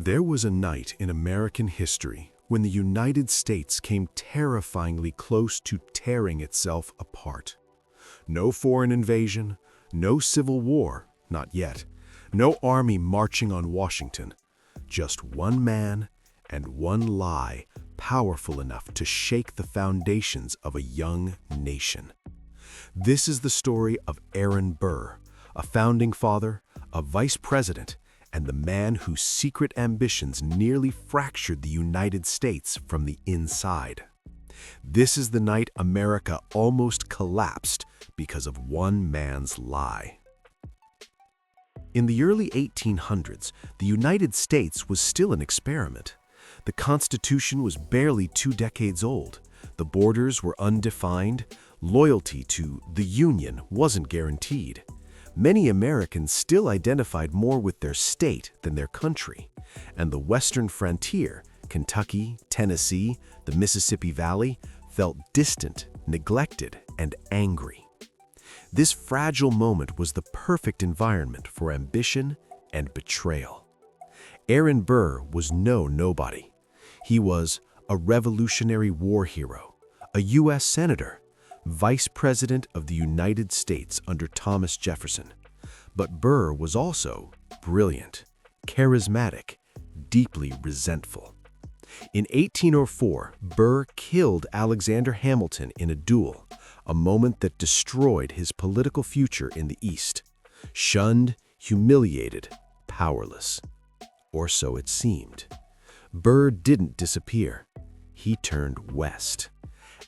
There was a night in American history when the United States came terrifyingly close to tearing itself apart. No foreign invasion, no civil war, not yet, no army marching on Washington, just one man and one lie powerful enough to shake the foundations of a young nation. This is the story of Aaron Burr, a founding father, a vice president, and the man whose secret ambitions nearly fractured the United States from the inside. This is the night America almost collapsed because of one man's lie. In the early 1800s, the United States was still an experiment. The Constitution was barely 2 decades old. The borders were undefined. Loyalty to the Union wasn't guaranteed. Many Americans still identified more with their state than their country, and the western frontier, Kentucky, Tennessee, the Mississippi Valley, felt distant, neglected, and angry. This fragile moment was the perfect environment for ambition and betrayal. Aaron Burr was no nobody. He was a Revolutionary War hero, a U.S. Senator, Vice President of the United States under Thomas Jefferson. But Burr was also brilliant, charismatic, deeply resentful. In 1804, Burr killed Alexander Hamilton in a duel, a moment that destroyed his political future in the East. Shunned, humiliated, powerless. Or so it seemed. Burr didn't disappear. He turned west.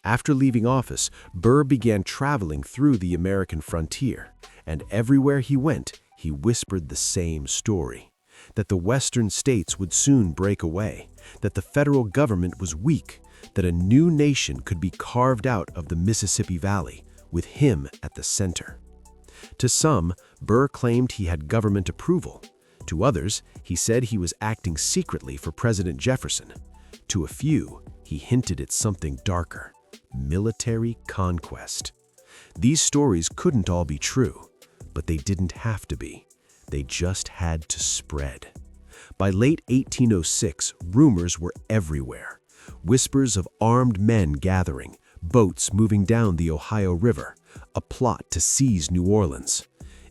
After leaving office, Burr began traveling through the American frontier, and everywhere he went, he whispered the same story: that the western states would soon break away, that the federal government was weak, that a new nation could be carved out of the Mississippi Valley, with him at the center. To some, Burr claimed he had government approval. To others, he said he was acting secretly for President Jefferson. To a few, he hinted at something darker: military conquest. These stories couldn't all be true, but they didn't have to be. They just had to spread. By late 1806, rumors were everywhere. Whispers of armed men gathering, boats moving down the Ohio River, a plot to seize New Orleans.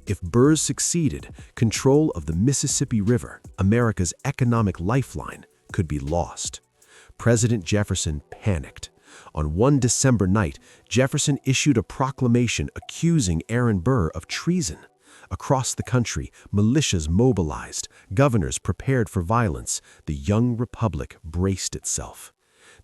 If Burr succeeded, control of the Mississippi River, America's economic lifeline, could be lost. President Jefferson panicked. On one December night, Jefferson issued a proclamation accusing Aaron Burr of treason. Across the country, militias mobilized, governors prepared for violence. The young republic braced itself.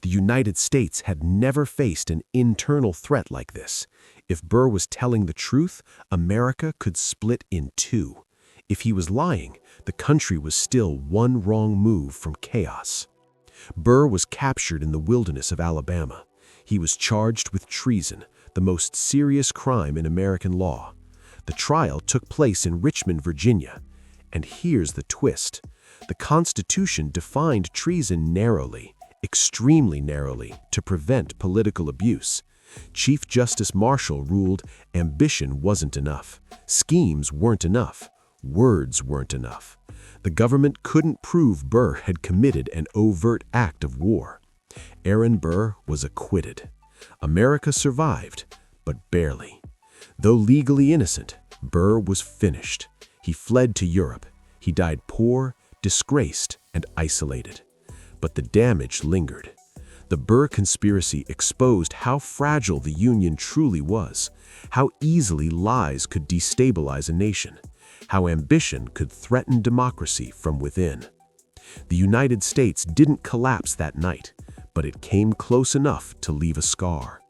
The United States had never faced an internal threat like this. If Burr was telling the truth, America could split in two. If he was lying, the country was still one wrong move from chaos. Burr was captured in the wilderness of Alabama. He was charged with treason, the most serious crime in American law. The trial took place in Richmond, Virginia. And here's the twist. The Constitution defined treason narrowly, extremely narrowly, to prevent political abuse. Chief Justice Marshall ruled ambition wasn't enough, schemes weren't enough, words weren't enough. The government couldn't prove Burr had committed an overt act of war. Aaron Burr was acquitted. America survived, but barely. Though legally innocent, Burr was finished. He fled to Europe. He died poor, disgraced, and isolated. But the damage lingered. The Burr conspiracy exposed how fragile the Union truly was, how easily lies could destabilize a nation, how ambition could threaten democracy from within. The United States didn't collapse that night, but it came close enough to leave a scar.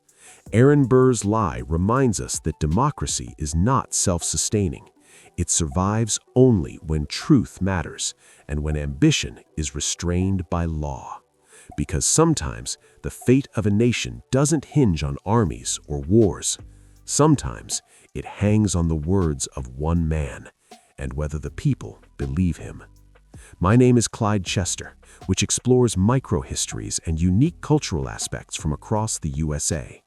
Aaron Burr's lie reminds us that democracy is not self-sustaining. It survives only when truth matters and when ambition is restrained by law. Because sometimes the fate of a nation doesn't hinge on armies or wars. Sometimes it hangs on the words of one man and whether the people believe him. My name is Clyde Chester, which explores microhistories and unique cultural aspects from across the USA.